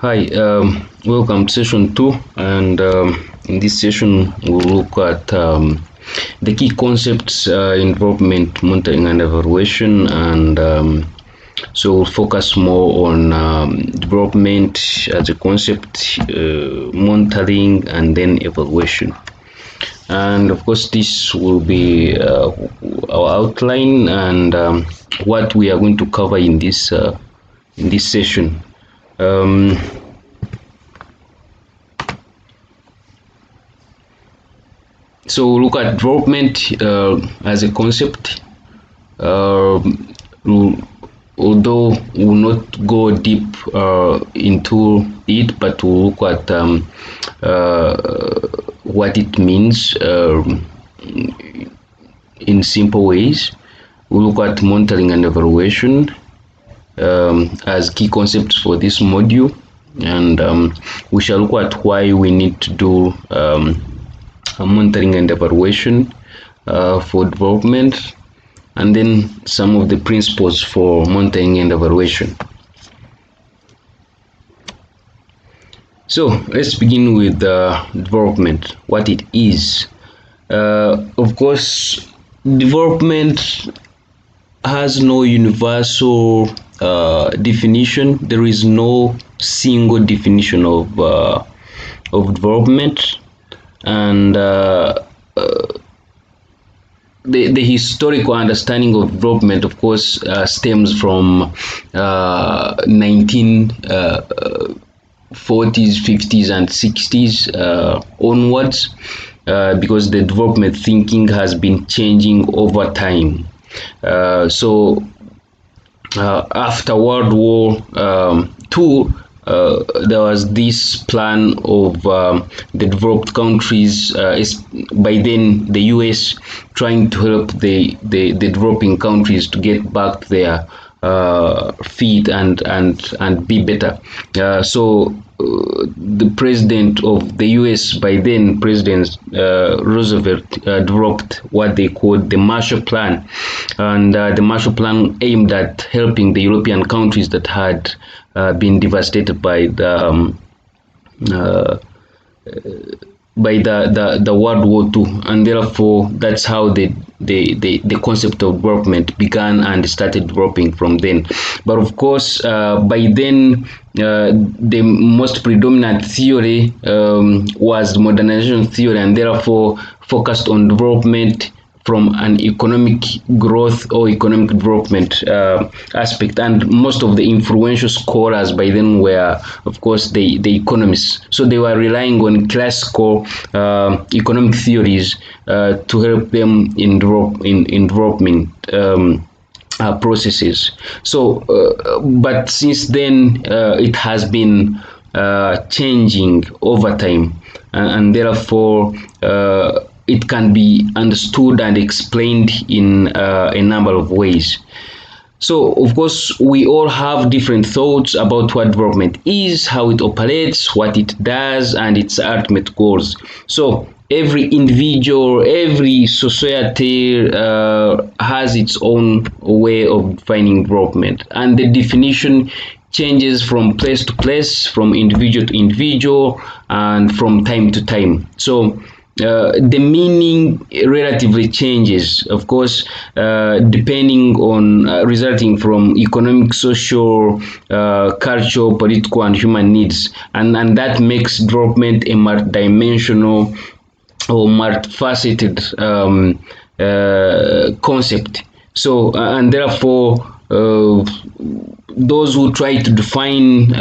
Hi, welcome to session two, and in this session we'll look at the key concepts in development monitoring and evaluation, and so we'll focus more on development as a concept, monitoring, and then evaluation. And of course, this will be our outline and what we are going to cover in this session. Um, So we'll look at development as a concept, uh, although we will not go deep into it, but we'll look at what it means in simple ways. We'll look at monitoring and evaluation as key concepts for this module, and we shall look at why we need to do monitoring and evaluation for development, and then some of the principles for monitoring and evaluation. So let's begin with development, what it is. Of course, development has no universal definition. There is no single definition of development, and the historical understanding of development, of course, stems from 1940s, 50s, and 60s onwards, because the development thinking has been changing over time. After World War II, there was this plan of the developed countries, by then the US, trying to help the developing countries to get back their feet and be better. The president of the US by then, President Roosevelt, developed what they called the Marshall Plan, and the Marshall Plan aimed at helping the European countries that had been devastated by the World War II, and therefore that's how the concept of development began and started developing from then. But of course, by then the most predominant theory was modernization theory, and therefore focused on development from an economic growth or economic development aspect. And most of the influential scholars by then were, of course, the economists. So they were relying on classical economic theories to help them in development processes. But since then, it has been changing over time, and therefore it can be understood and explained in a number of ways. So, of course, we all have different thoughts about what development is, how it operates, what it does, and its ultimate goals. So, every individual, every society has its own way of defining development, and the definition changes from place to place, from individual to individual, and from time to time. So, the meaning relatively changes, of course, depending on resulting from economic, social, cultural, political, and human needs, and that makes development a multidimensional or multifaceted concept. So, and therefore, those who try to define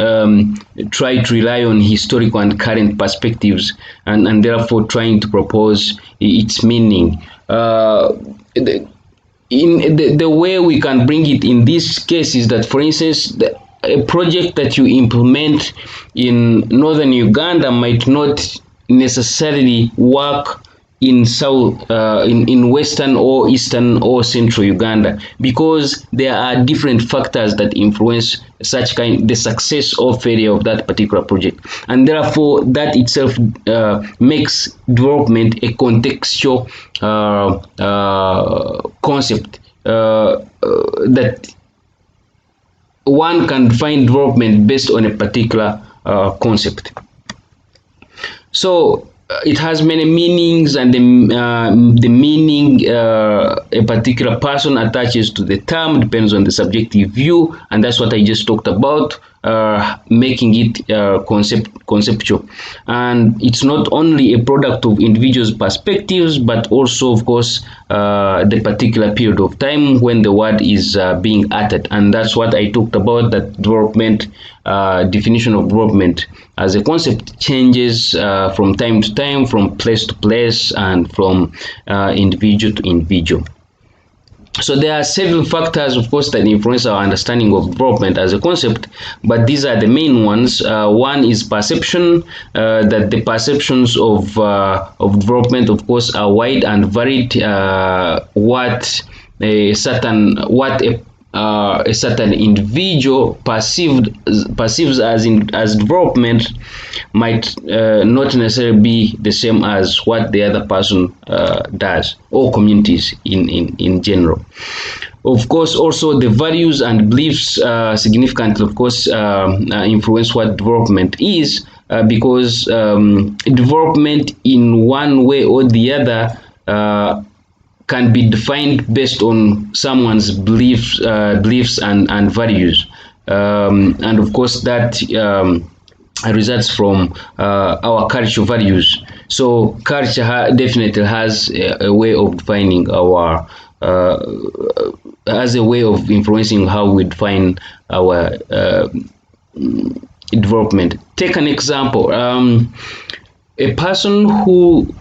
try to rely on historical and current perspectives, and therefore trying to propose its meaning. The way we can bring it in this case is that, for instance, a project that you implement in northern Uganda might not necessarily work in western or eastern or central Uganda, because there are different factors that influence the success or failure of that particular project, and therefore that itself makes development a contextual concept, that one can define development based on a particular concept. So it has many meanings, and the meaning a particular person attaches to the term depends on the subjective view, and that's what I just talked about, making it conceptual. And it's not only a product of individuals' perspectives, but also, of course, the particular period of time when the word is being uttered. And that's what I talked about, that development, definition of development as a concept changes from time to time, from place to place, and from individual to individual. So there are several factors, of course, that influence our understanding of development as a concept, but these are the main ones. One is perception, that the perceptions of development, of course, are wide and varied. What a certain individual perceives as development might not necessarily be the same as what the other person does, or communities in general. Of course, also the values and beliefs significantly, of course, influence what development is, because development in one way or the other can be defined based on someone's beliefs and values, and of course that results from our cultural values. So culture definitely has a way of defining our has a way of influencing how we define our development. Take an example. A person who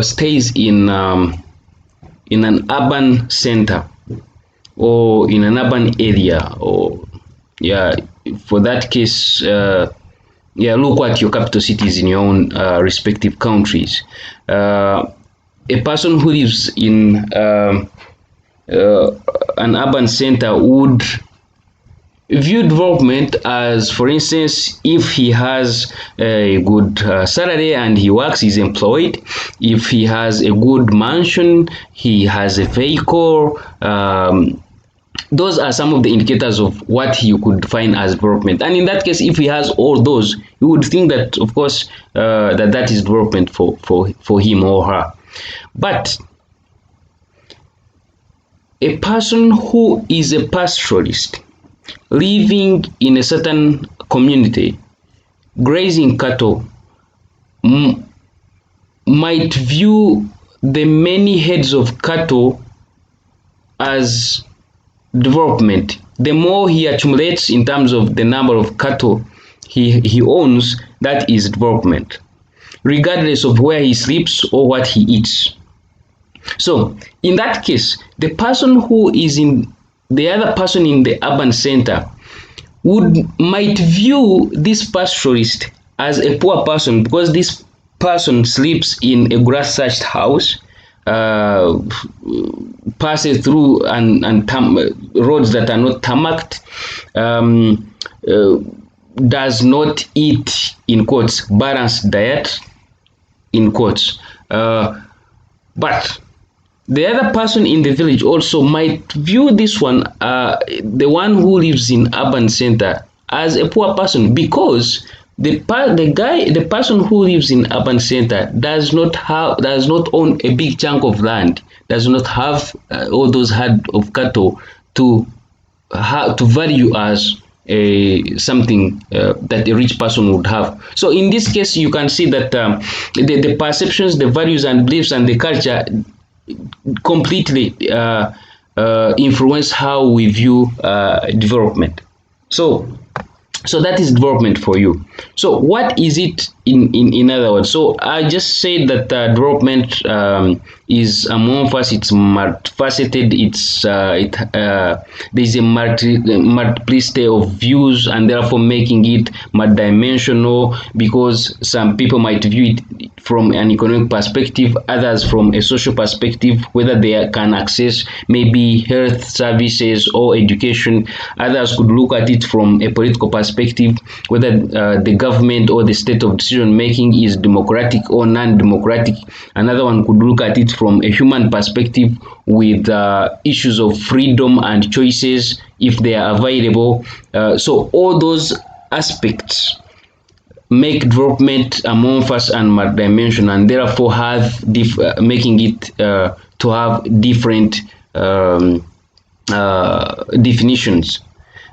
stays in an urban center, or in an urban area, or yeah, for that case, yeah, look at your capital cities in your own respective countries. A person who lives in an urban center would view development as, for instance, if he has a good salary and he works, he's employed, if he has a good mansion, he has a vehicle, those are some of the indicators of what you could define as development. And in that case, if he has all those, you would think that, of course, that is development for him or her. But a person who is a pastoralist, living in a certain community, grazing cattle, might view the many heads of cattle as development. The more he accumulates in terms of the number of cattle he owns, that is development, regardless of where he sleeps or what he eats. So in that case, the person who is in the other person in the urban center might view this pastoralist as a poor person, because this person sleeps in a grass thatched house, passes through and roads that are not tarmacked, does not eat, in quotes, balanced diet, in quotes. But the other person in the village also might view this one, the one who lives in urban center, as a poor person, because the person who lives in urban center does not own a big chunk of land, does not have all those herd of cattle to value as something that a rich person would have. So in this case, you can see that the perceptions, the values and beliefs and the culture completely influence how we view development. So that is development for you. So what is it in other words? So I just said that development is amorphous, it's multifaceted, there's a multiplicity of views, and therefore making it multidimensional, because some people might view it from an economic perspective, others from a social perspective, whether they can access maybe health services or education. Others could look at it from a political perspective, whether the government or the state of decision making is democratic or non-democratic. Another one could look at it from a human perspective, with issues of freedom and choices, if they are available. So all those aspects make development amorphous and multidimensional, and therefore have making it to have different definitions.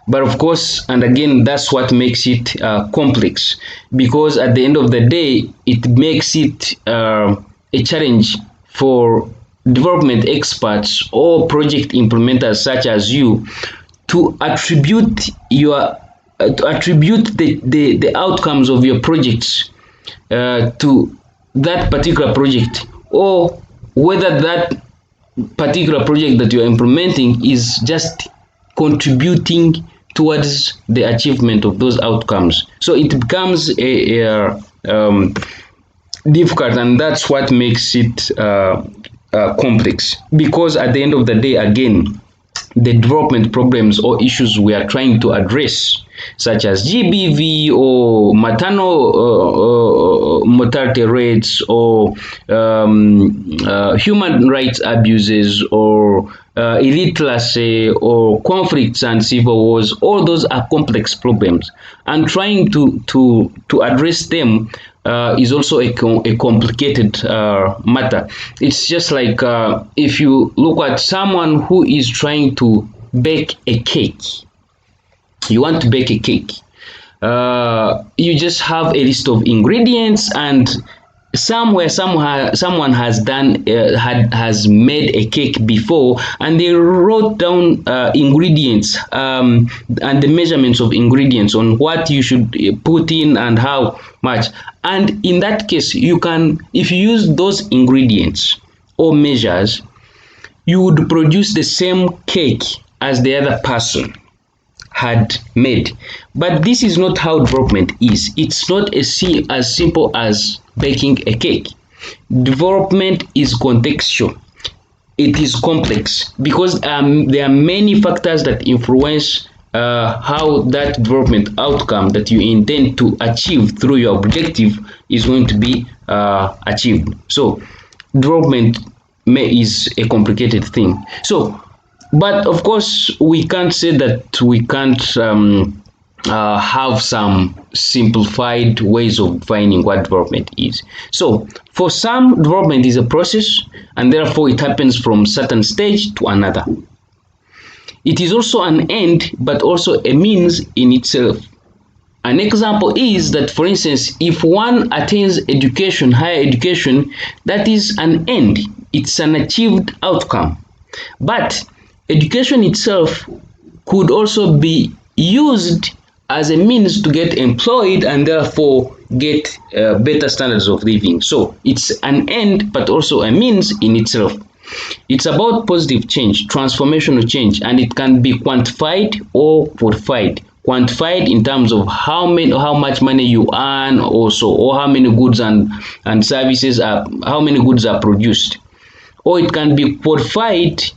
But of course, and again, that's what makes it complex, because at the end of the day, it makes it a challenge for development experts or project implementers such as you to attribute the outcomes of your projects to that particular project, or whether that particular project that you're implementing is just contributing towards the achievement of those outcomes. So it becomes difficult, and that's what makes it complex, because at the end of the day, again, the development problems or issues we are trying to address, such as GBV or maternal mortality rates, or human rights abuses, or illiteracy, or conflicts and civil wars, all those are complex problems, and trying to address them is also a complicated matter. It's just like if you look at someone who is trying to bake a cake. You want to bake a cake. You just have a list of ingredients, and somewhere someone has done has made a cake before, and they wrote down ingredients and the measurements of ingredients on what you should put in and how much. And in that case, you can, if you use those ingredients or measures, you would produce the same cake as the other person had made. But this is not how development is. It's not as simple as baking a cake. Development is contextual. It is complex, because there are many factors that influence how that development outcome that you intend to achieve through your objective is going to be achieved. So development is a complicated thing. So, but of course, we can't say that we can't have some simplified ways of defining what development is. So, for some, development is a process, and therefore it happens from certain stage to another. It is also an end, but also a means in itself. An example is that, for instance, if one attains education, higher education, that is an end. It's an achieved outcome. But education itself could also be used as a means to get employed and therefore get better standards of living. So it's an end, but also a means in itself. It's about positive change, transformational change, and it can be quantified or quantified. Quantified in terms of how much money you earn, also, or how many goods and services how many goods are produced. Or it can be quantified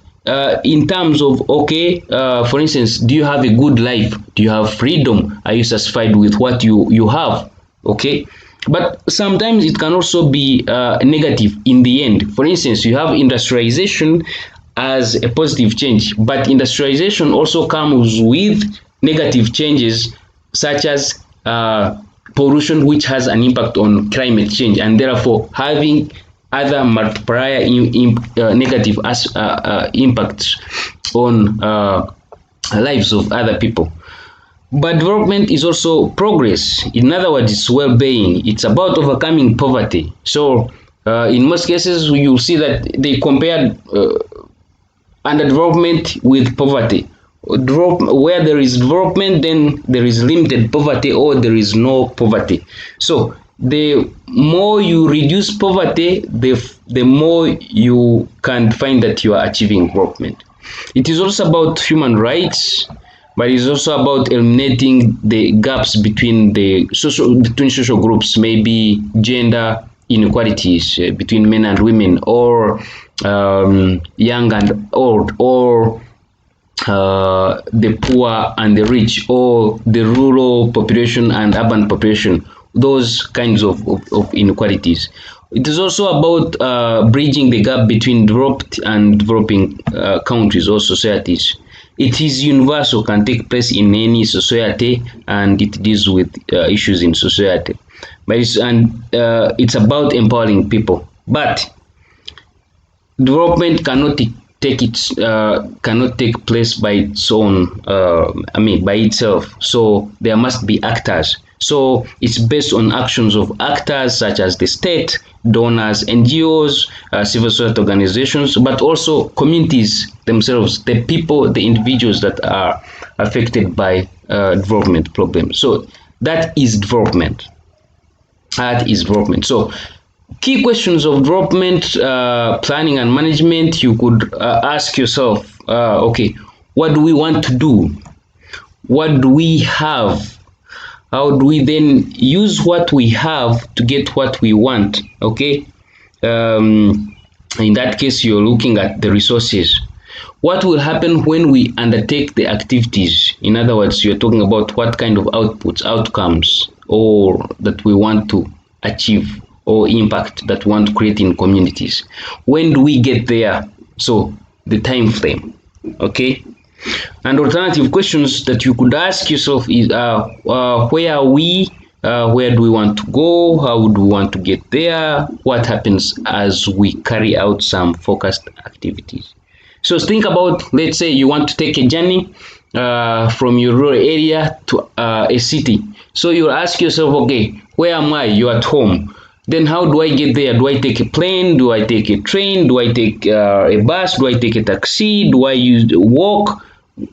in terms of, okay, for instance, do you have a good life? Do you have freedom? Are you satisfied with what you have? Okay. But sometimes it can also be negative in the end. For instance, you have industrialization as a positive change, but industrialization also comes with negative changes, such as pollution, which has an impact on climate change, and therefore having other multiplier negative impacts on lives of other people. But development is also progress. In other words, it's well-being. It's about overcoming poverty. So in most cases, you'll see that they compared underdevelopment with poverty. Where there is development, then there is limited poverty, or there is no poverty. So the more you reduce poverty, the more you can find that you are achieving development. It is also about human rights, but it's also about eliminating the gaps between social groups, maybe gender inequalities between men and women, or young and old, or the poor and the rich, or the rural population and urban population, those kinds of inequalities. It is also about bridging the gap between developed and developing countries or societies. It is universal, can take place in any society, and it deals with issues in society. but it's about empowering people. But development cannot take place by its own. By itself. So there must be actors. So it's based on actions of actors such as the state, donors, NGOs, civil society organizations, but also communities themselves, the people, the individuals that are affected by development problems. So that is development. That is development. So key questions of development planning and management, you could ask yourself, okay, what do we want to do? What do we have? How do we then use what we have to get what we want? Okay. In that case, you're looking at the resources. What will happen when we undertake the activities? In other words, you're talking about what kind of outputs, outcomes, or that we want to achieve, or impact that we want to create in communities. When do we get there? So the time frame. Okay. And alternative questions that you could ask yourself is where are we? Where do we want to go? How do we want to get there? What happens as we carry out some focused activities? So think about, let's say you want to take a journey from your rural area to a city. So you ask yourself, okay, where am I? You're at home. Then how do I get there? Do I take a plane? Do I take a train? Do I take a bus? Do I take a taxi? Do I walk?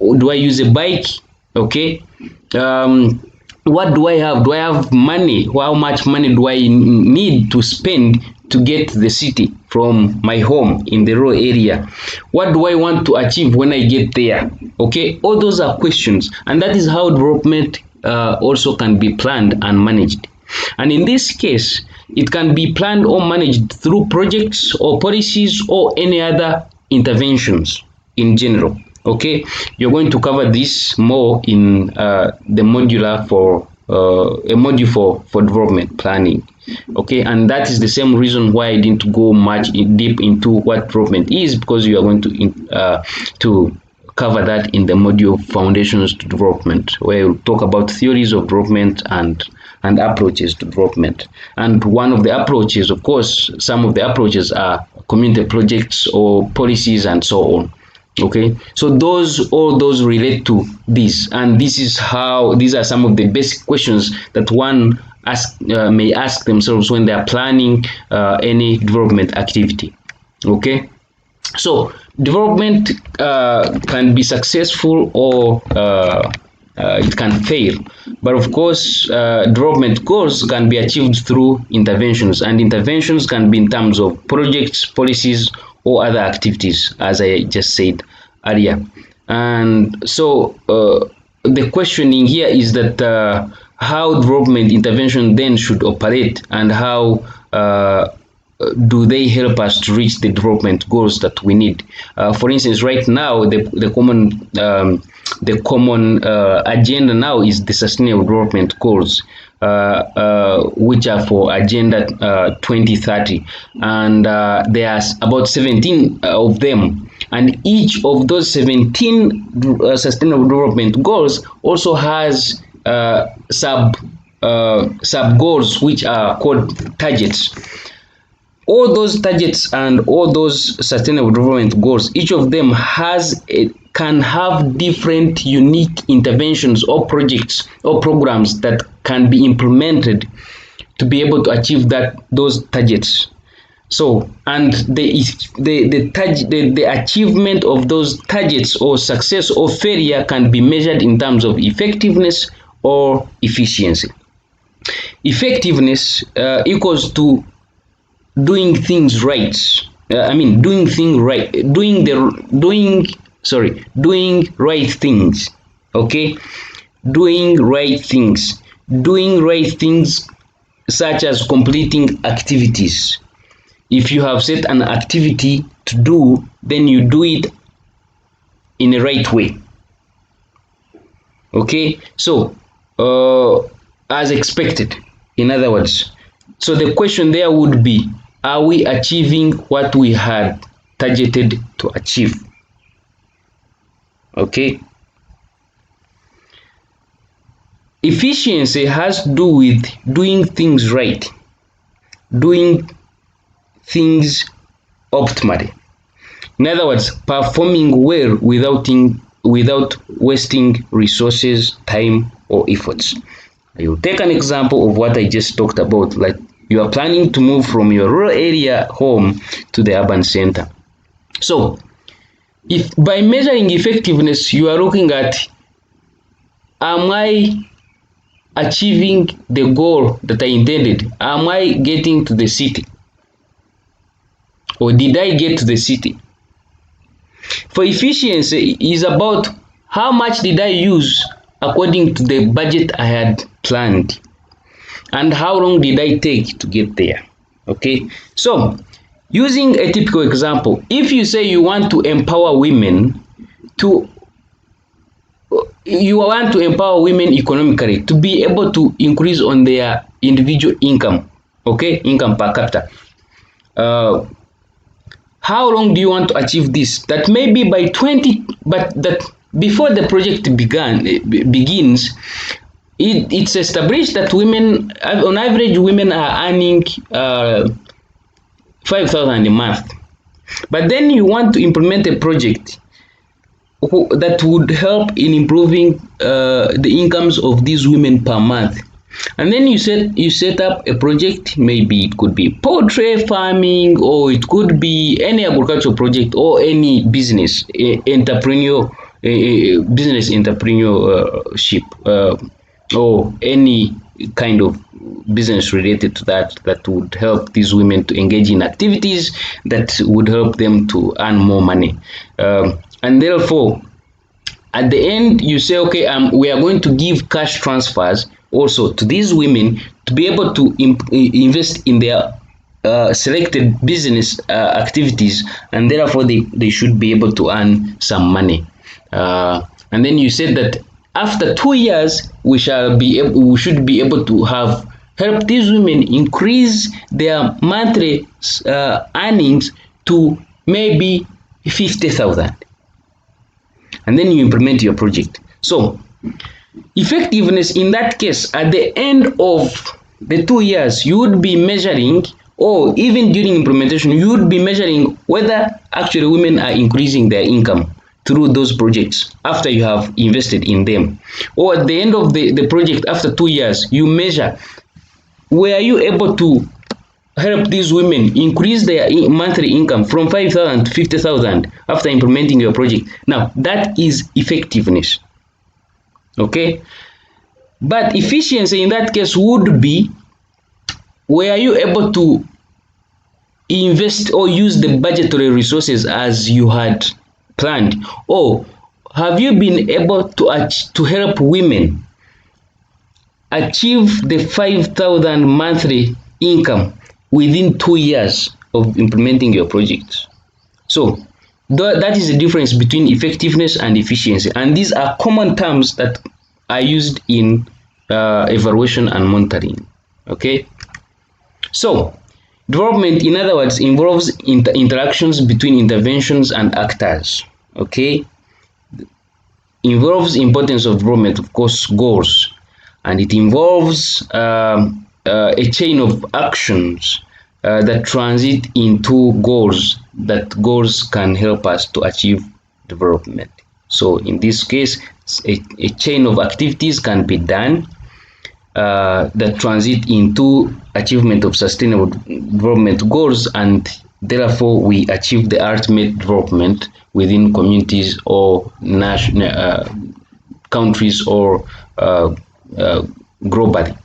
Do I use a bike? Okay. What do I have? Do I have money? How much money do I need to spend to get to the city from my home in the rural area? What do I want to achieve when I get there? Okay, all those are questions, and that is how development also can be planned and managed. And in this case, it can be planned or managed through projects or policies or any other interventions in general. Okay, you're going to cover this more in the modular for a module for development planning. Okay, and that is the same reason why I didn't go much deep into what development is, because you are going to cover that in the module foundations to development, where we talk about theories of development and approaches to development. And one of the approaches, of course, some of the approaches are community projects or policies and so on. Okay, so all those relate to this, and these are some of the basic questions that one may ask themselves when they are planning any development activity. Okay, so development can be successful or it can fail, but of course development goals can be achieved through interventions, and interventions can be in terms of projects, policies, or other activities, as I just said earlier. And so the questioning here is that how development intervention then should operate, and how do they help us to reach the development goals that we need? For instance, right now, the common agenda now is the Sustainable Development Goals, which are for Agenda 2030, and there are about 17 of them. And each of those 17 Sustainable Development Goals also has sub goals, which are called targets. All those targets and all those sustainable development goals, each of them can have different unique interventions or projects or programs that can be implemented to be able to achieve those targets. So, and the achievement of those targets, or success or failure, can be measured in terms of effectiveness or efficiency. Effectiveness equals to doing things right. Doing right things. Okay, doing right things. Doing right things, such as completing activities. If you have set an activity to do, then you do it in a right way. Okay, so as expected, in other words. So the question there would be, are we achieving what we had targeted to achieve? Okay. efficiency has to do with doing things right, doing things optimally. In other words, performing well without wasting resources, time, or efforts. I will take an example of what I just talked about. Like, you are planning to move from your rural area home to the urban center. So, if by measuring effectiveness, you are looking at, am I achieving the goal that I intended? Am I getting to the city? Or did I get to the city? For efficiency is about how much did I use according to the budget I had planned, and how long did I take to get there. Okay, so using a typical example, if you say you want to empower women to economically to be able to increase on their individual income, okay, income per capita. uh, how long do you want to achieve this? That may be by 20, but that before the project begins, it's established that women, on average, women are earning 5,000 a month. But then you want to implement a project that would help in improving the incomes of these women per month. And then you set up a project. Maybe it could be poultry farming, or it could be any agricultural project, or any business entrepreneurship, or any kind of business related to that would help these women to engage in activities that would help them to earn more money. And therefore, at the end, you say, okay, we are going to give cash transfers also to these women to be able to invest in their selected business activities, and therefore they should be able to earn some money. And then you said that after 2 years, we should be able to have help these women increase their monthly earnings to maybe 50,000, and then you implement your project. So effectiveness in that case, at the end of the 2 years, you would be measuring, or even during implementation, you would be measuring whether actually women are increasing their income through those projects after you have invested in them. Or at the end of the project, after 2 years, you measure, were you able to help these women increase their monthly income from 5,000 to 50,000 after implementing your project. Now, that is effectiveness. Okay? But efficiency in that case would be, were you able to invest or use the budgetary resources as you had planned? Or have you been able to help women achieve the 5,000 monthly income within 2 years of implementing your project? So that is the difference between effectiveness and efficiency, and these are common terms that are used in evaluation and monitoring. Okay, so development, in other words, involves interactions between interventions and actors. Okay, involves importance of development, of course, goals, and it involves a chain of actions that transit into goals. That goals can help us to achieve development. So in this case, a chain of activities can be done that transit into achievement of sustainable development goals, and therefore we achieve the ultimate development within communities or national countries, or globally.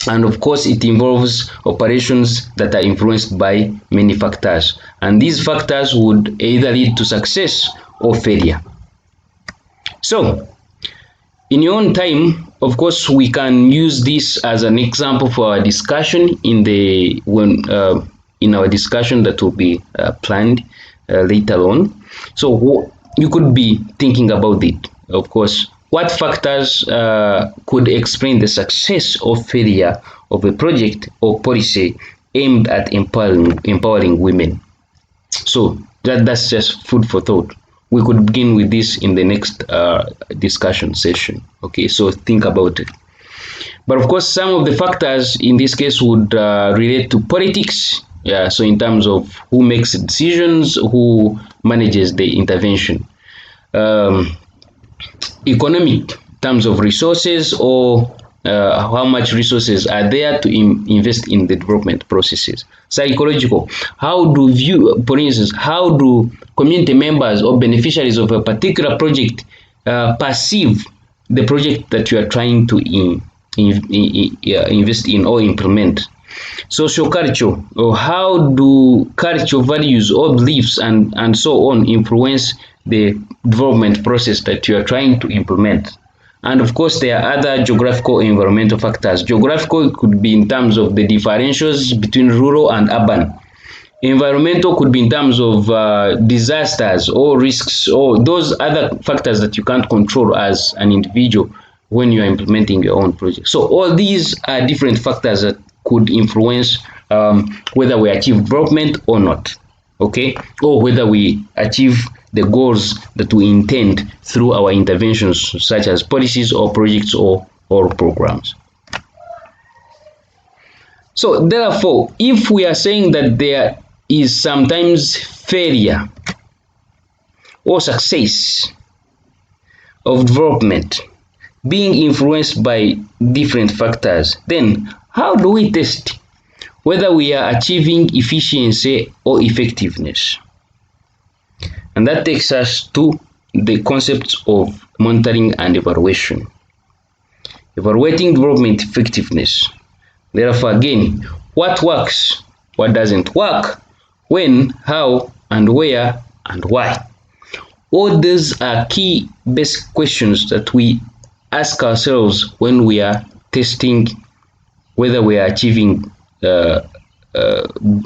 And of course, it involves operations that are influenced by many factors, and these factors would either lead to success or failure. So in your own time, of course, we can use this as an example for our discussion in our discussion that will be planned later on. So you could be thinking about it. Of course, what factors could explain the success or failure of a project or policy aimed at empowering women? So that's just food for thought. We could begin with this in the next discussion session. Okay, so think about it. But of course, some of the factors in this case would relate to politics. Yeah, so in terms of who makes decisions, who manages the intervention. Um, Economic terms of resources, or how much resources are there to invest in the development processes. Psychological, how do view, for instance, how do community members or beneficiaries of a particular project perceive the project that you are trying to invest in or implement. Social culture, or how do culture values or beliefs and so on influence the development process that you are trying to implement. And of course, there are other geographical and environmental factors. Geographical could be in terms of the differentials between rural and urban. Environmental could be in terms of disasters or risks or those other factors that you can't control as an individual when you are implementing your own project. So all these are different factors that could influence whether we achieve development or not, okay, or whether we achieve the goals that we intend through our interventions, such as policies or projects or programs. So therefore, if we are saying that there is sometimes failure or success of development being influenced by different factors, then how do we test whether we are achieving efficiency or effectiveness? And that takes us to the concepts of monitoring and evaluation. Evaluating development effectiveness. Therefore, again, what works, what doesn't work, when, how, and where, and why. All these are key basic questions that we ask ourselves when we are testing whether we are achieving uh,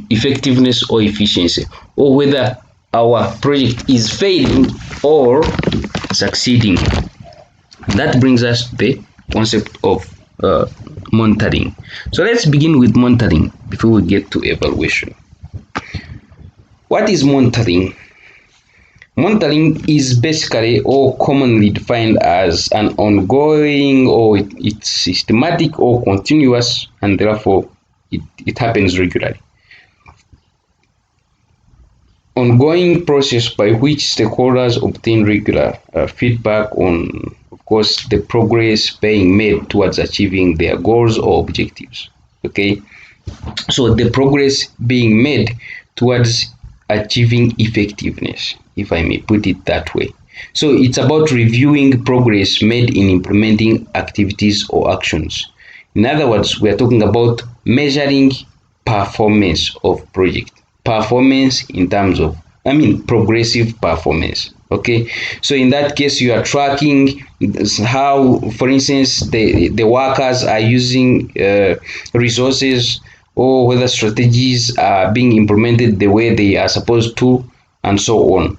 effectiveness or efficiency, or whether our project is failing or succeeding. That brings us to the concept of monitoring. So let's begin with monitoring before we get to evaluation. What is monitoring? Monitoring is basically or commonly defined as an ongoing, or it's systematic or continuous, and therefore it happens regularly. Ongoing process by which stakeholders obtain regular feedback on, of course, the progress being made towards achieving their goals or objectives. Okay, so the progress being made towards achieving effectiveness, if I may put it that way. So it's about reviewing progress made in implementing activities or actions. In other words, we are talking about measuring performance of project. Performance in terms of, progressive performance. Okay, so in that case, you are tracking how, for instance, the workers are using resources, or whether strategies are being implemented the way they are supposed to, and so on.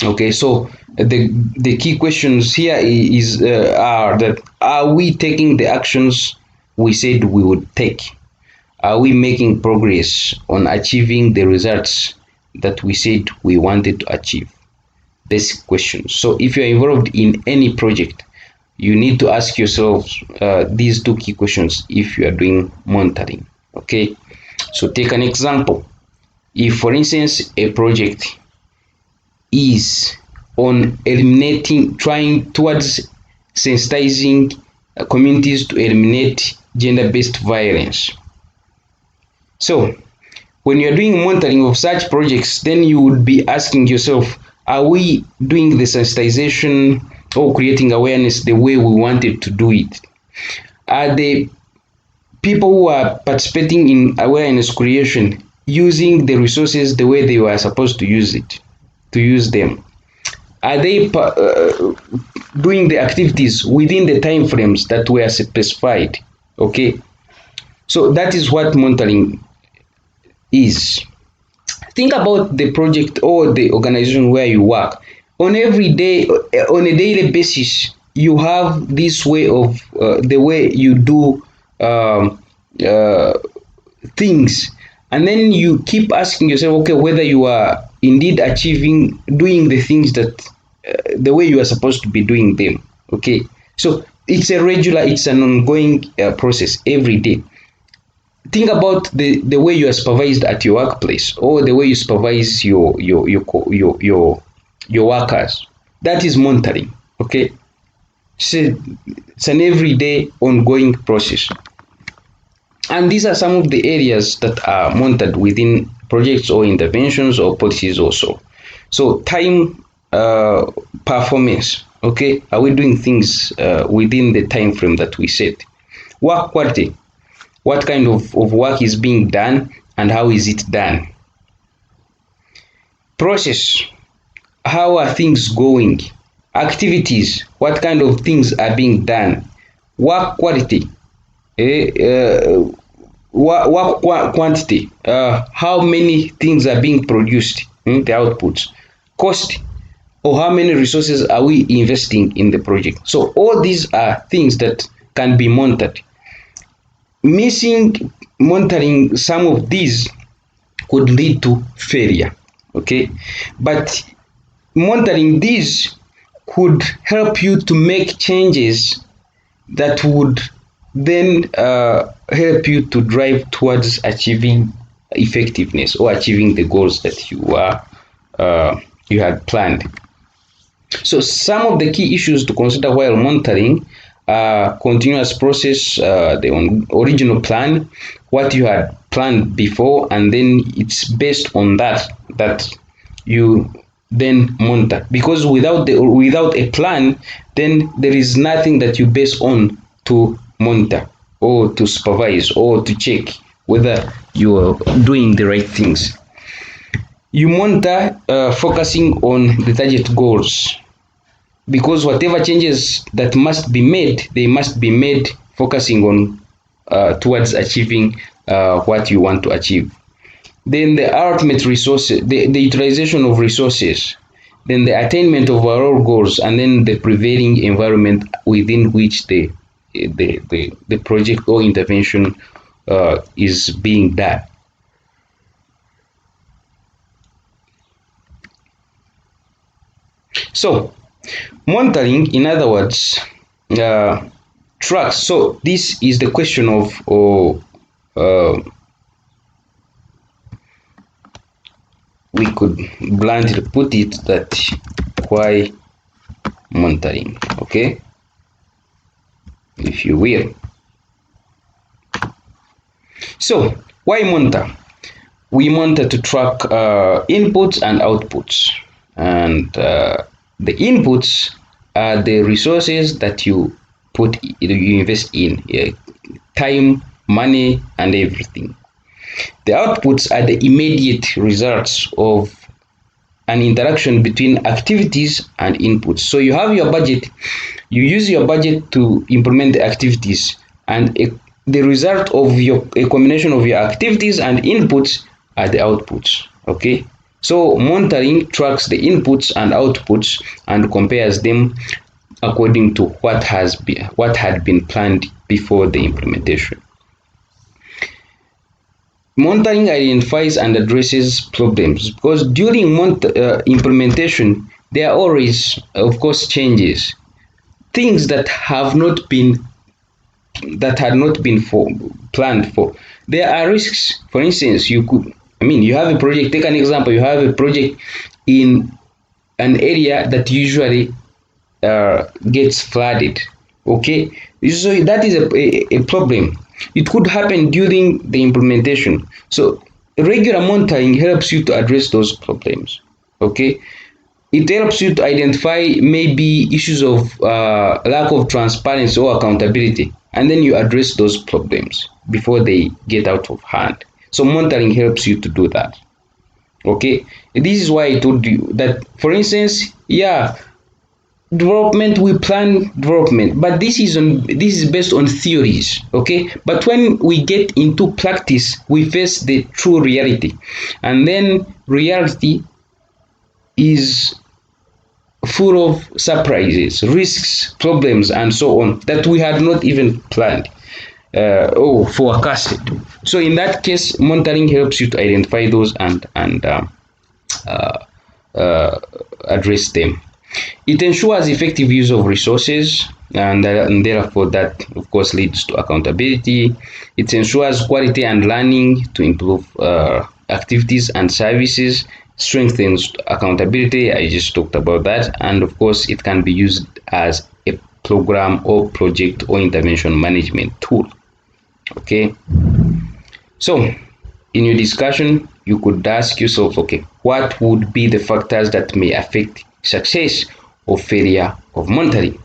Okay, so the key questions here is are that, are we taking the actions we said we would take? Are we making progress on achieving the results that we said we wanted to achieve? Basic questions. So if you're involved in any project, you need to ask yourself these two key questions if you are doing monitoring. Okay, so take an example. If, for instance, a project is on eliminating, trying towards sensitizing communities to eliminate gender-based violence. So when you're doing monitoring of such projects, then you would be asking yourself, are we doing the sensitization or creating awareness the way we wanted to do it? Are the people who are participating in awareness creation using the resources the way they were supposed to use them? Are they doing the activities within the time frames that were specified? Okay, so that is what monitoring is. Think about the project or the organization where you work. On every day, on a daily basis, you have this way of the way you do uh, things, and then you keep asking yourself, okay, whether you are indeed doing the things that the way you are supposed to be doing them. Okay, so it's an ongoing process every day. Think about the way you are supervised at your workplace, or the way you supervise your workers. That is monitoring. Okay, so it's an everyday ongoing process, and these are some of the areas that are monitored within projects or interventions or policies also. So time, performance. Okay, are we doing things within the time frame that we set? Work quality, what kind of work is being done and how is it done? Process, how are things going? Activities, what kind of things are being done? Work quality, eh, work quantity, how many things are being produced, the outputs. Cost, or how many resources are we investing in the project? So all these are things that can be monitored. Missing monitoring some of these could lead to failure. Okay, but monitoring these could help you to make changes that would then help you to drive towards achieving effectiveness or achieving the goals that you had planned. So some of the key issues to consider while monitoring are continuous process, the original plan, what you had planned before, and then it's based on that you then monitor. Because without a plan, then there is nothing that you base on to monitor or to supervise or to check whether you are doing the right things. You monitor focusing on the target goals, because whatever changes that must be made, they must be made focusing on towards achieving what you want to achieve. Then the ultimate resources, the utilization of resources, then the attainment of overall goals, and then the prevailing environment within which the project or intervention is being done. So monitoring, in other words, tracks. So this is the question of we could bluntly put it that why monitoring, okay, if you will. So why monitor? We monitor to track inputs and outputs, and the inputs are the resources that you invest in, time, money, and everything. The outputs are the immediate results of an interaction between activities and inputs. So you have your budget, you use your budget to implement the activities, and the result of a combination of your activities and inputs are the outputs. Okay, so monitoring tracks the inputs and outputs and compares them according to what had been planned before the implementation. Monitoring identifies and addresses problems, because during implementation there are always, of course, changes, things that had not been planned for. There are risks. For instance, you have a project. Take an example. You have a project in an area that usually gets flooded. Okay, so that is a problem. It could happen during the implementation. So regular monitoring helps you to address those problems. Okay, it helps you to identify maybe issues of lack of transparency or accountability, and then you address those problems before they get out of hand. So monitoring helps you to do that. Okay, this is why I told you that, for instance, yeah, development, we plan development, but this is based on theories. Okay, but when we get into practice, we face the true reality, and then reality is full of surprises, risks, problems, and so on that we had not even planned or forecasted. So in that case, monitoring helps you to identify those and uh, address them. It ensures effective use of resources. and therefore that of course leads to accountability. It ensures quality and learning to improve activities and services, strengthens accountability. I just talked about that, and of course it can be used as a program or project or intervention management tool. Okay, so in your discussion you could ask yourself, okay, what would be the factors that may affect success or failure of monitoring?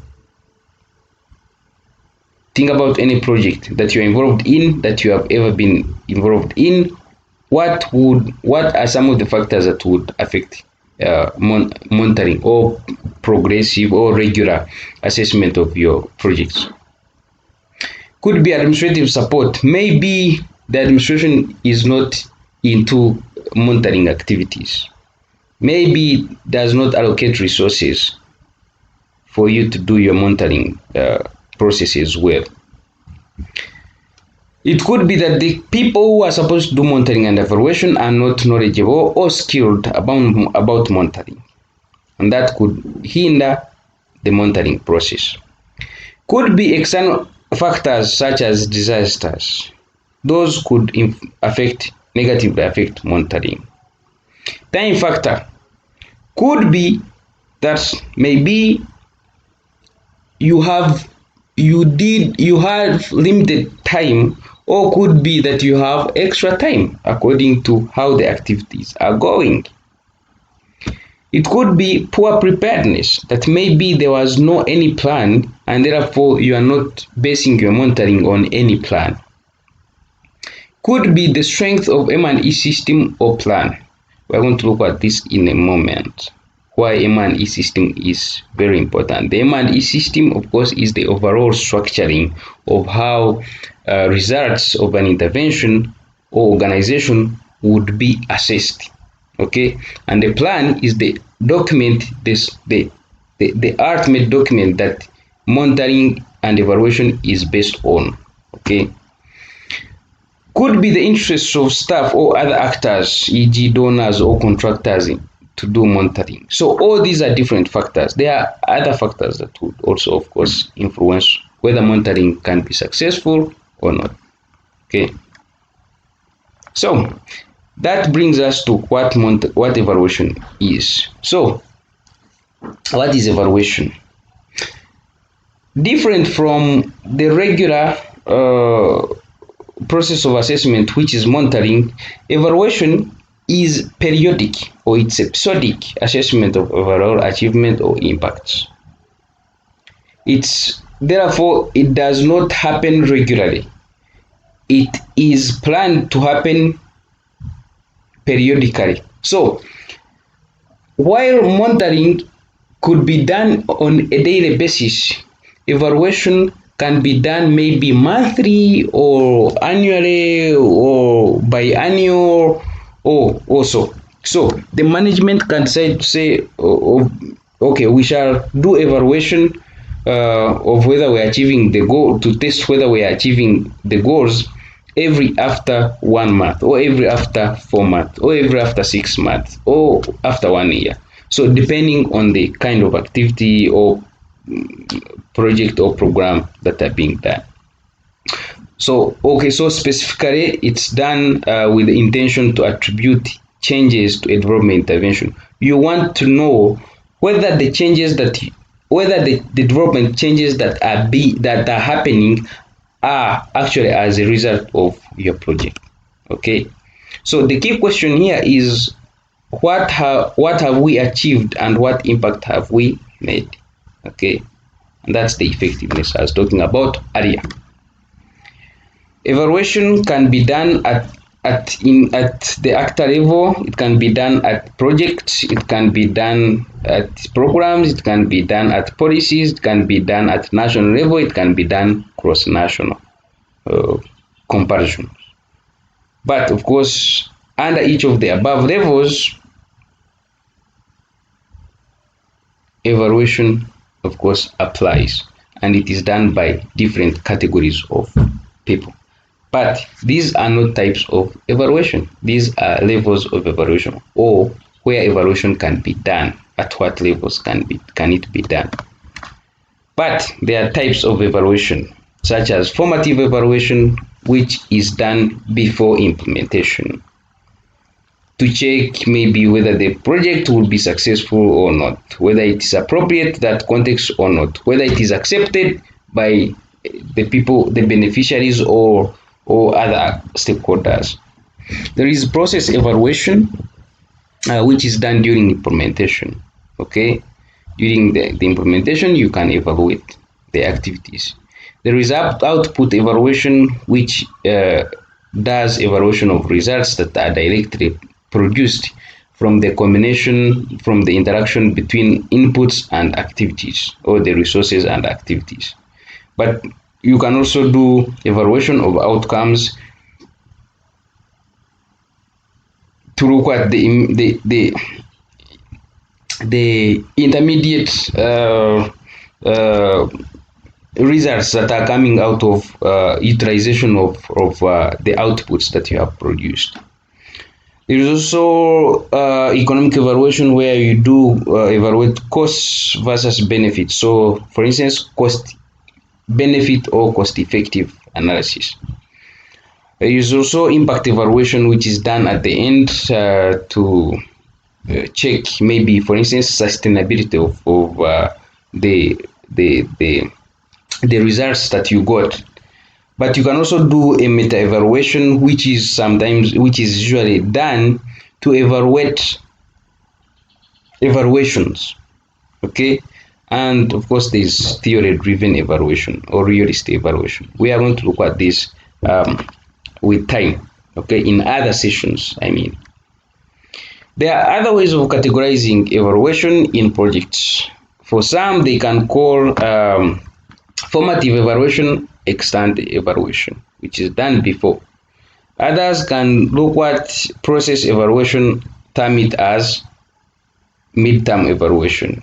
Think about any project that you're involved in, that you have ever been involved in. What are some of the factors that would affect monitoring or progressive or regular assessment of your projects? Could be administrative support. Maybe the administration is not into monitoring activities. Maybe does not allocate resources for you to do your monitoring processes well. It could be that the people who are supposed to do monitoring and evaluation are not knowledgeable or skilled about monitoring, and that could hinder the monitoring process. Could be external factors such as disasters. Those could negatively affect monitoring. Time factor could be that maybe you have you have limited time, or could be that you have extra time according to how the activities are going. It could be poor preparedness, that maybe there was no any plan and therefore you are not basing your monitoring on any plan. Could be the strength of M&E system or plan. We're going to look at this in a moment, why M&E system is very important. The M&E system, of course, is the overall structuring of how results of an intervention or organization would be assessed. Okay, and the plan is the document, the ultimate document that monitoring and evaluation is based on. Okay, could be the interests of staff or other actors, e.g. donors or contractors to do monitoring. So all these are different factors. There are other factors that would also of course influence whether monitoring can be successful or not. Okay, so that brings us to what evaluation is. So what is evaluation? Different from the regular process of assessment, which is monitoring, evaluation is periodic, or it's episodic assessment of overall achievement or impacts. It's therefore it does not happen regularly. It is planned to happen periodically. So while monitoring could be done on a daily basis, evaluation can be done maybe monthly or annually or biannual or also. So the management can decide to say, okay, we shall do evaluation of whether we are achieving the goal, to test whether we are achieving the goals every after 1 month, or every after 4 months, or every after 6 months, or after 1 year. So depending on the kind of activity or project or program that are being done. So okay, so specifically it's done with the intention to attribute changes to a development intervention. You want to know whether the changes that whether the development changes that are happening are actually as a result of your project. Okay, so the key question here is what have we achieved and what impact have we made? Okay, and that's the effectiveness I was talking about earlier. Evaluation can be done at the actor level, it can be done at projects, it can be done at programs, it can be done at policies, it can be done at national level, it can be done cross national comparisons. But of course, under each of the above levels, evaluation of course applies, and it is done by different categories of people. But these are not types of evaluation. These are levels of evaluation, or where evaluation can be done. At what levels can it be done? But there are types of evaluation, such as formative evaluation, which is done before implementation to check maybe whether the project will be successful or not, whether it is appropriate that context or not, whether it is accepted by the people, the beneficiaries, or other stakeholders. There is process evaluation, which is done during implementation. Okay, during the implementation, you can evaluate the activities. There is output evaluation, which does evaluation of results that are directly produced from the combination, from the interaction between inputs and activities, or the resources and activities. But you can also do evaluation of outcomes to look at the intermediate uh, results that are coming out of utilization of the outputs that you have produced. There is also economic evaluation, where you do evaluate costs versus benefits. So, for instance, cost benefit or cost effective analysis. There is also impact evaluation, which is done at the end to check maybe, for instance, sustainability of the results that you got. But you can also do a meta evaluation, which is usually done to evaluate evaluations. Okay, and of course there's theory driven evaluation or realist evaluation. We are going to look at this with time, okay, in other sessions. I mean, there are other ways of categorizing evaluation in projects. For some, they can call formative evaluation ex ante evaluation, which is done before. Others can look at process evaluation, term it as midterm evaluation.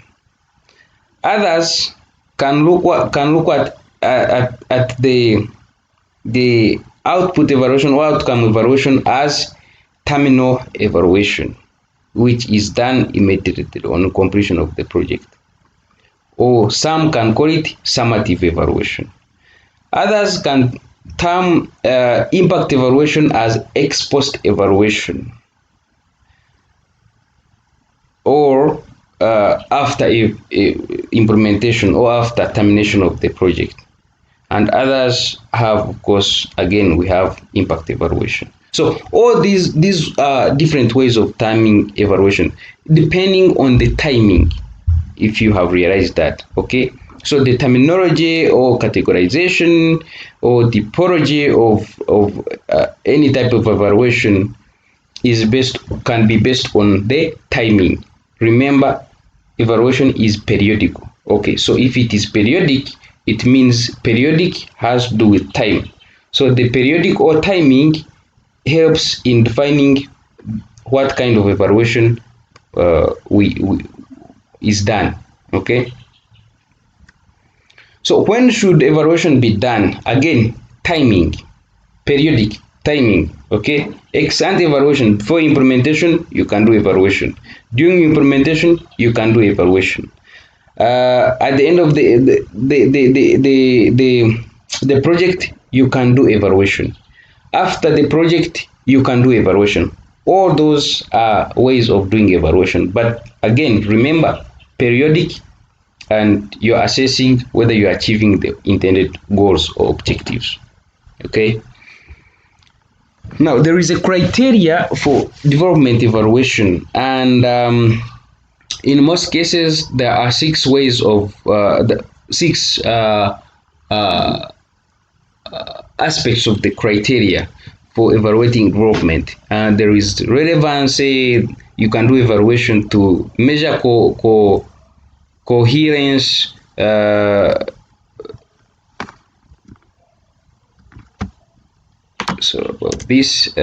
Others can look at the output evaluation or outcome evaluation as terminal evaluation, which is done immediately on completion of the project. Or some can call it summative evaluation. Others can term impact evaluation as ex post evaluation, or after implementation or after termination of the project. And others have, of course, again, we have impact evaluation. So all these are different ways of timing evaluation, depending on the timing, if you have realized that. Okay, so the terminology or categorization or typology of any type of evaluation can be based on the timing. Remember, evaluation is periodic. Okay, so if it is periodic, it means periodic has to do with time. So the periodic or timing helps in defining what kind of evaluation we is done. Okay, so when should evaluation be done? Again, timing, periodic, timing. Okay, ex ante evaluation, before implementation you can do evaluation, during implementation you can do evaluation, at the end of the project you can do evaluation, after the project you can do evaluation. All those are ways of doing evaluation, but again, remember, periodic, and you're assessing whether you're achieving the intended goals or objectives. Okay, now there is a criteria for development evaluation, and in most cases there are six ways of the six aspects of the criteria for evaluating development. And there is relevancy. You can do evaluation to measure coherence, so about this,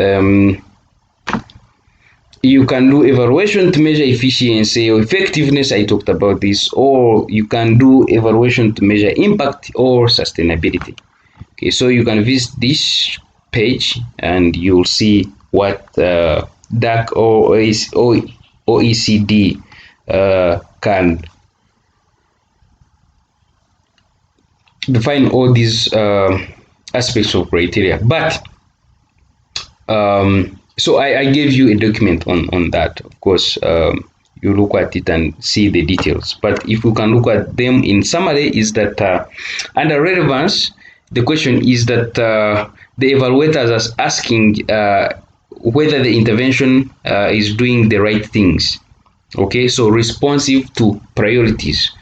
you can do evaluation to measure efficiency or effectiveness. I talked about this. Or you can do evaluation to measure impact or sustainability. Okay, so you can visit this page and you'll see what DAC or OECD can define all these aspects of criteria. But so I gave you a document on that. Of course, you look at it and see the details. But if you can look at them in summary, is that under relevance, the question is that the evaluators are asking whether the intervention is doing the right things. Okay, so responsive to priorities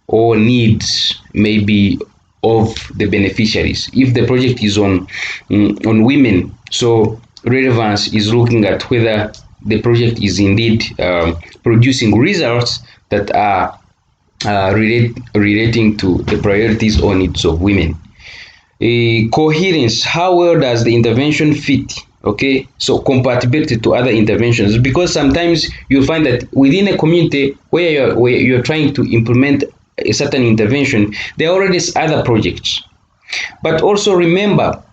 or needs maybe of the beneficiaries. If the project is on women, so relevance is looking at whether the project is indeed producing results that are relating to the priorities or needs of women. Coherence, how well does the intervention fit? Okay, so compatibility to other interventions, because sometimes you find that within a community where you're trying to implement a certain intervention, there are already other projects. But also remember,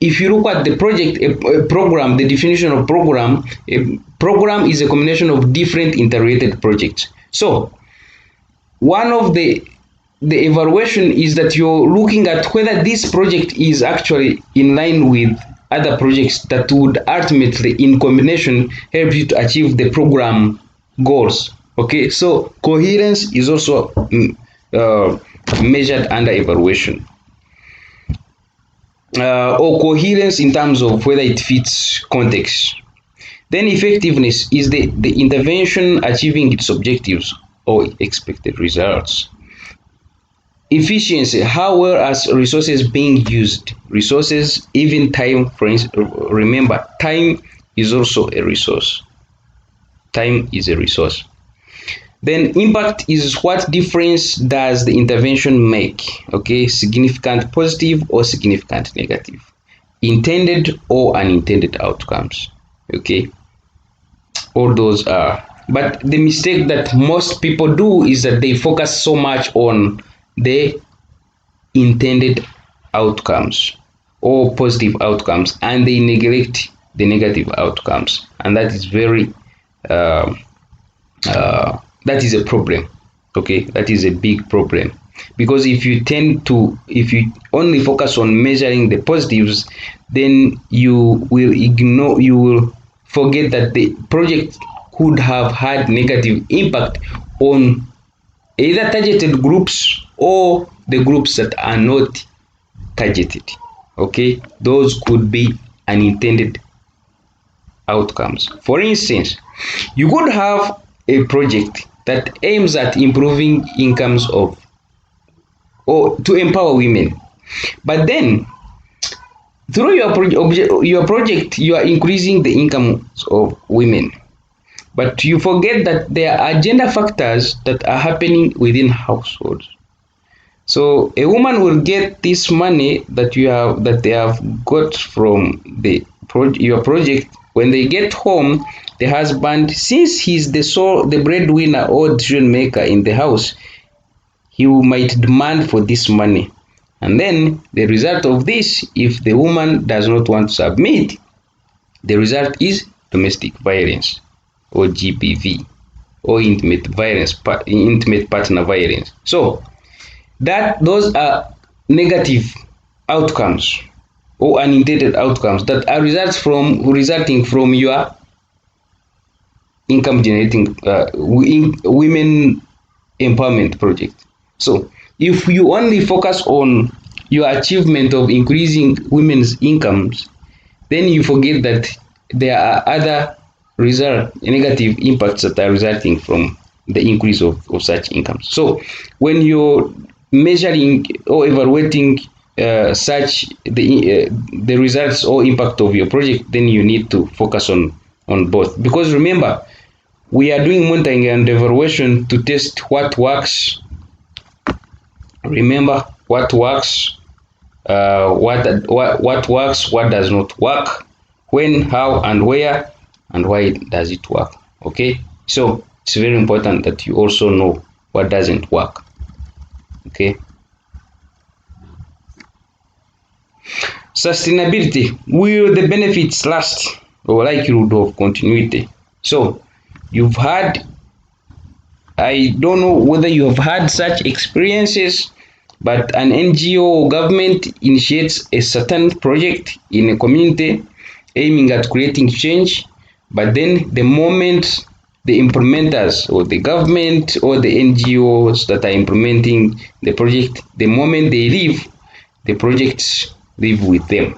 if you look at the project, a program, the definition of program, a program is a combination of different interrelated projects. So one of the evaluation is that you're looking at whether this project is actually in line with other projects that would ultimately in combination help you to achieve the program goals. Okay, so coherence is also measured under evaluation, or coherence in terms of whether it fits context. Then effectiveness is the intervention achieving its objectives or expected results. Efficiency, how well as resources being used. Resources, even time, for instance, remember, time is also a resource. Time is a resource. Then impact is what difference does the intervention make? Okay, significant positive or significant negative, intended or unintended outcomes. Okay, all those are. But the mistake that most people do is that they focus so much on the intended outcomes or positive outcomes, and they neglect the negative outcomes, and that is very uh, that is a problem. Okay, that is a big problem, because if you only focus on measuring the positives, then you will forget that the project could have had negative impact on either targeted groups or the groups that are not targeted. Okay, those could be unintended outcomes. For instance, you could have a project that aims at improving incomes of or to empower women, but then through your project you are increasing the incomes of women, but you forget that there are gender factors that are happening within households. So a woman will get this money that they have got from your project. When they get home, the husband, since he's the breadwinner or decision maker in the house, he might demand for this money. And then the result of this, if the woman does not want to submit, the result is domestic violence or GBV, or intimate partner violence. So that those are negative outcomes or unintended outcomes that are resulting from your income generating women empowerment project. So if you only focus on your achievement of increasing women's incomes, then you forget that there are other negative impacts that are resulting from the increase of such incomes. So when you're measuring or evaluating the results or impact of your project, then you need to focus on both, because remember, we are doing monitoring and evaluation to test what works. Remember what works, what works, what does not work, when, how, and where, and why does it work. Okay, so it's very important that you also know what doesn't work. Okay, sustainability, will the benefits last or likelihood of continuity? So you've had, I don't know whether you have had such experiences, But an NGO or government initiates a certain project in a community aiming at creating change, but then the moment the implementers or the government or the NGOs that are implementing the project, the moment they leave, the projects live with them.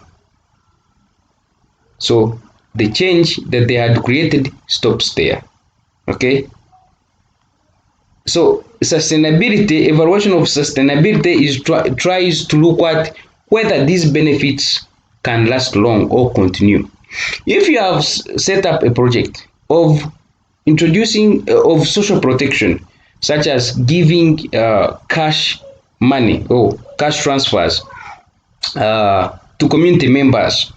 So the change that they had created stops there. Okay. So sustainability, evaluation of sustainability tries to look at whether these benefits can last long or continue. If you have set up a project of introducing of social protection, such as giving cash money or cash transfers to community members,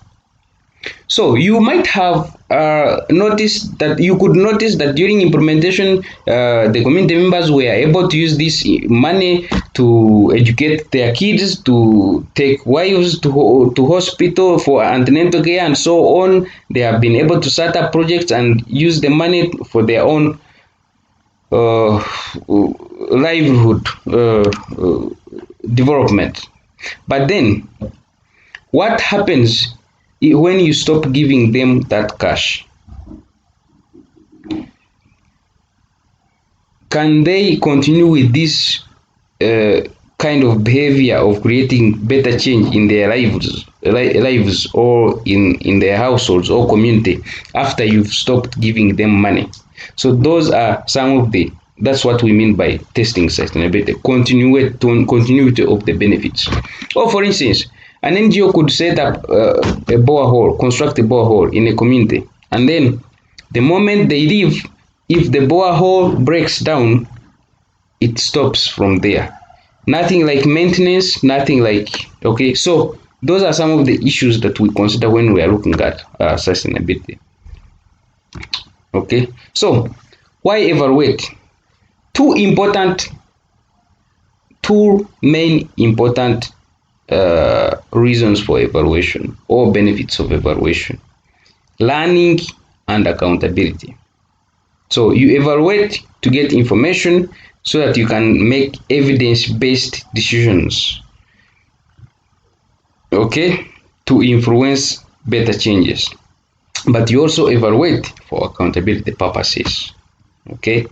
so you might have noticed that you could notice that during implementation, the community members were able to use this money to educate their kids, to take wives to hospital for antenatal care and so on. They have been able to start up projects and use the money for their own uh, livelihood development. But then what happens when you stop giving them that cash? Can they continue with this uh, kind of behavior of creating better change in their lives or in their households or community after you've stopped giving them money? So those are some of the that's what we mean by testing sustainability, continuity of the benefits. Or for instance, an NGO could set up a borehole, construct a borehole in a community, and then the moment they leave, if the borehole breaks down, it stops from there. Nothing like maintenance, nothing like, okay. So those are some of the issues that we consider when we are looking at sustainability. Okay, so why evaluate? Two important, two main important reasons for evaluation or benefits of evaluation: learning and accountability. So you evaluate to get information so that you can make evidence-based decisions, okay, to influence better changes. But you also evaluate for accountability purposes, okay.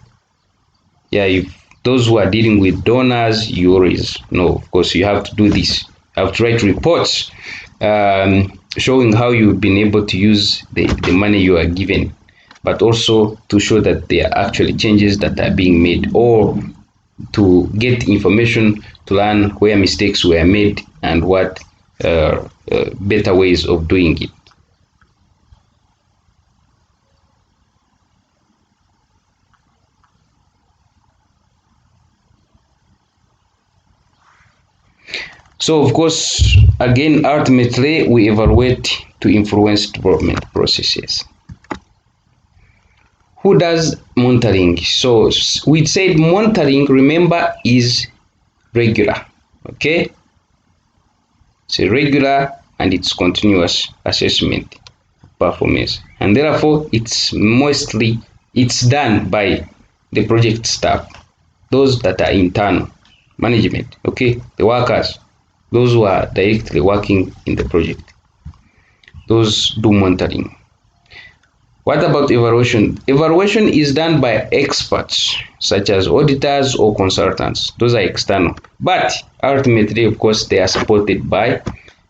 Yeah, if those who are dealing with donors, you always know, of course, you have to do this. You have to write reports showing how you've been able to use the money you are given, but also to show that there are actually changes that are being made, or to get information to learn where mistakes were made and what better ways of doing it. So, of course, again, ultimately, we evaluate to influence development processes. Who does monitoring? So, we said monitoring, remember, is regular. Okay, it's a regular and it's continuous assessment performance, and therefore it's done by the project staff, those that are internal management, okay, the workers, those who are directly working in the project, those do monitoring. What about evaluation? Evaluation is done by experts such as auditors or consultants. Those are external, but ultimately, of course, they are supported by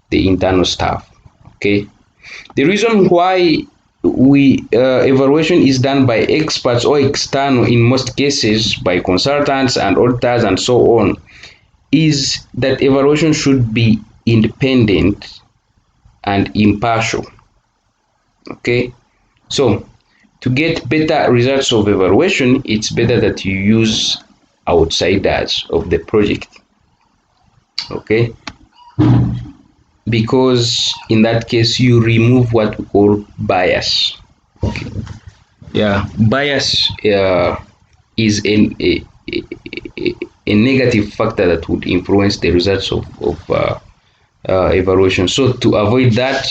the internal staff. Okay, the reason why we evaluation is done by experts or external, in most cases by consultants and auditors and so on, is that evaluation should be independent and impartial. Okay, so to get better results of evaluation, it's better that you use outsiders of the project. Okay, because in that case you remove what we call bias. Okay. Yeah, bias is a negative factor that would influence the results of evaluation. So to avoid that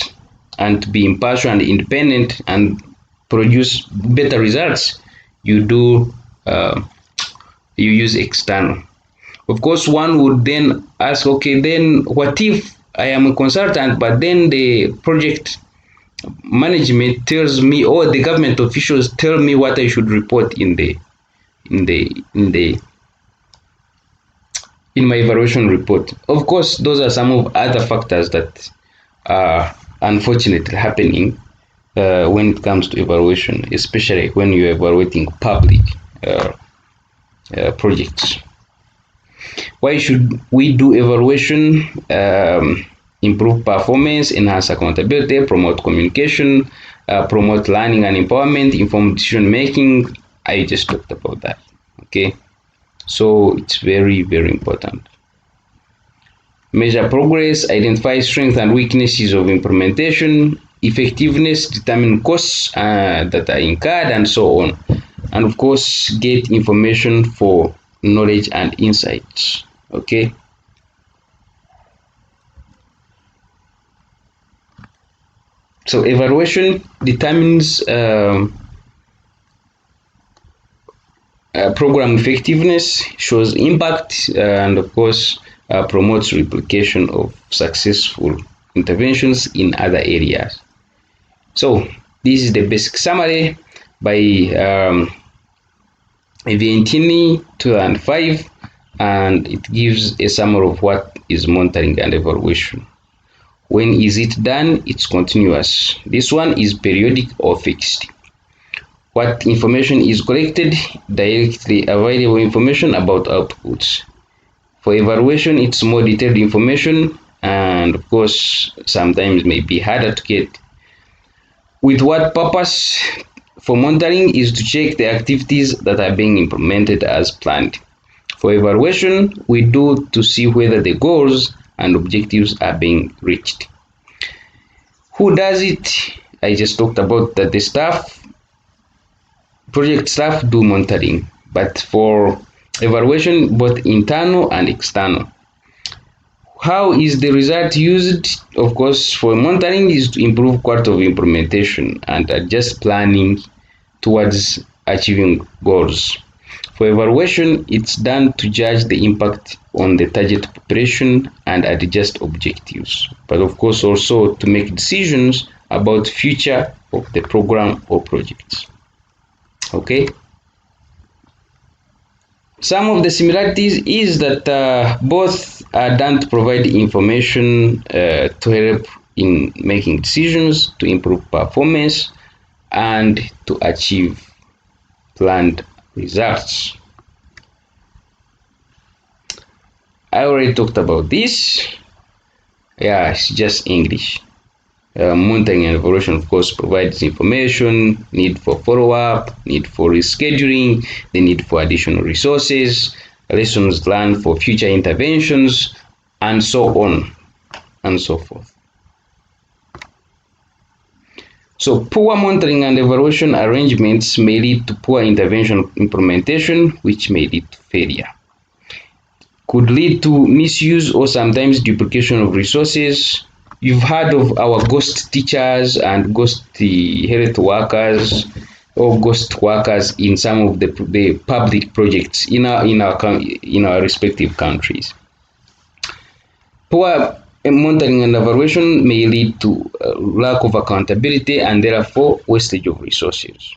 and to be impartial and independent and produce better results, you do you use external. Of course, one would then ask, okay, then what if I am a consultant, but then the project management tells me, or the government officials tell me what I should report in the in my evaluation report. Of course, those are some of other factors that are unfortunately happening when it comes to evaluation, especially when you're evaluating public uh, projects. Why should we do evaluation? Improve performance, enhance accountability, promote communication, promote learning and empowerment, inform decision making. I just talked about that. Okay, so it's very, very important. Measure progress, identify strengths and weaknesses of implementation, effectiveness, determine costs that are incurred, and so on. And of course, get information for knowledge and insights. Okay. So evaluation determines program effectiveness, shows impact, and of course promotes replication of successful interventions in other areas. So this is the basic summary by Vientini 2005, and it gives a summary of what is monitoring and evaluation. When is it done? It's continuous. This one is periodic or fixed. What information is collected? Directly available information about outputs. For evaluation, it's more detailed information, and of course, sometimes may be harder to get. With what purpose? For monitoring is to check the activities that are being implemented as planned. For evaluation, we do to see whether the goals and objectives are being reached. Who does it? I just talked about that the staff, project staff do monitoring, but for evaluation, both internal and external. How is the result used? Of course, for monitoring is to improve quality of implementation and adjust planning towards achieving goals. For evaluation, it's done to judge the impact on the target population and adjust objectives, but of course also to make decisions about future of the program or projects. Okay. Some of the similarities is that both are done to provide information to help in making decisions, to improve performance, and to achieve planned results. I already talked about this. Yeah, it's just English. Monitoring and evaluation, of course, provides information, need for follow-up, need for rescheduling, the need for additional resources, lessons learned for future interventions, and so on and so forth. So poor monitoring and evaluation arrangements may lead to poor intervention implementation, which may lead to failure. Could lead to misuse or sometimes duplication of resources. You've heard of our ghost teachers and ghost health workers or ghost workers in some of the public projects in our respective countries. Poor monitoring and evaluation may lead to lack of accountability and therefore wastage of resources.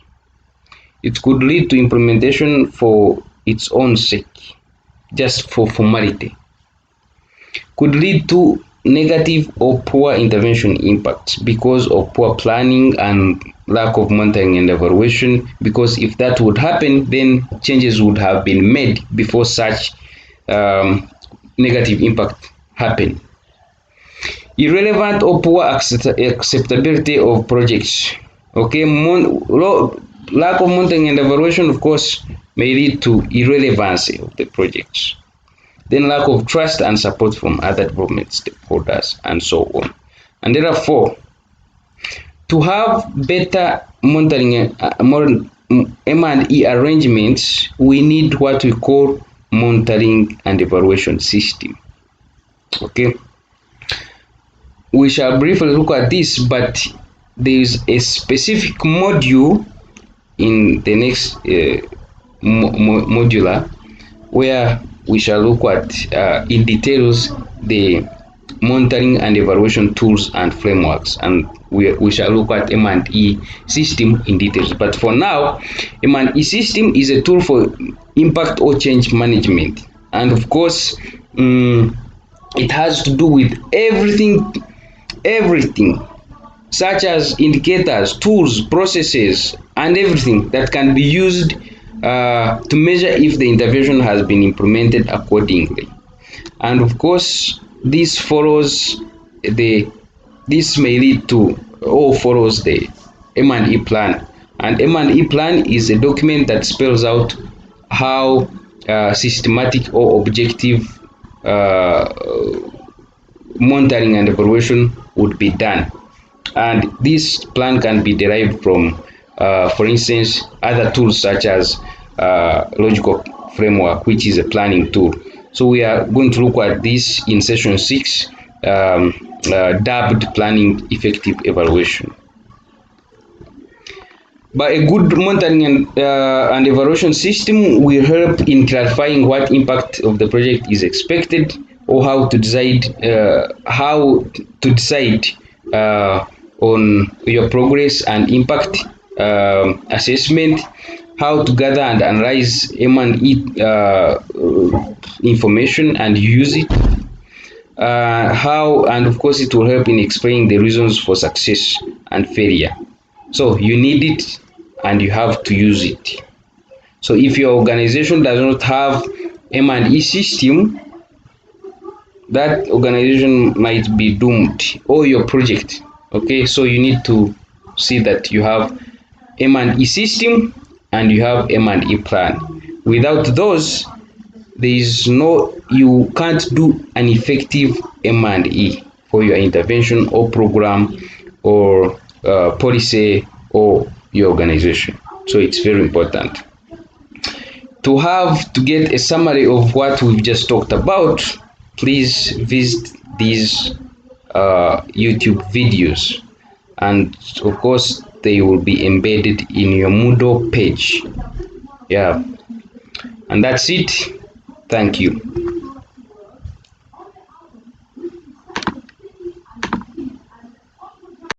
It could lead to implementation for its own sake, just for formality. Could lead to negative or poor intervention impacts because of poor planning and lack of monitoring and evaluation, because if that would happen, then changes would have been made before such negative impact happen. Irrelevant or poor acceptability of projects. Okay, lack of monitoring and evaluation, of course, may lead to irrelevancy of the projects. Then lack of trust and support from other development stakeholders, and so on. And therefore, to have better monitoring M&E arrangements, we need what we call monitoring and evaluation system. Okay. We shall briefly look at this, but there is a specific module in the next modular where we shall look at in details the monitoring and evaluation tools and frameworks, and we shall look at M&E system in details. But for now, M&E system is a tool for impact or change management, and of course it has to do with everything such as indicators, tools, processes, and everything that can be used to measure if the intervention has been implemented accordingly. And of course, the this may lead to or follows the M&E plan. And M&E plan is a document that spells out how systematic or objective uh, monitoring and evaluation would be done. And this plan can be derived from, for instance, other tools such as logical framework, which is a planning tool. So we are going to look at this in session 6, dubbed planning effective evaluation. But a good monitoring and evaluation system will help in clarifying what impact of the project is expected, or how to decide on your progress and impact assessment, how to gather and analyze M&E information and use it, how, and of course it will help in explaining the reasons for success and failure. So you need it and you have to use it. So if your organization does not have M&E system, that organization might be doomed, or your project. Okay, so you need to see that you have M&E system and you have M&E plan. Without those, you can't do an effective M&E for your intervention or program or policy or your organization. So it's very important to get a summary of what we've just talked about. Please visit these YouTube videos, and of course they will be embedded in your Moodle page. Yeah, and that's it. Thank you.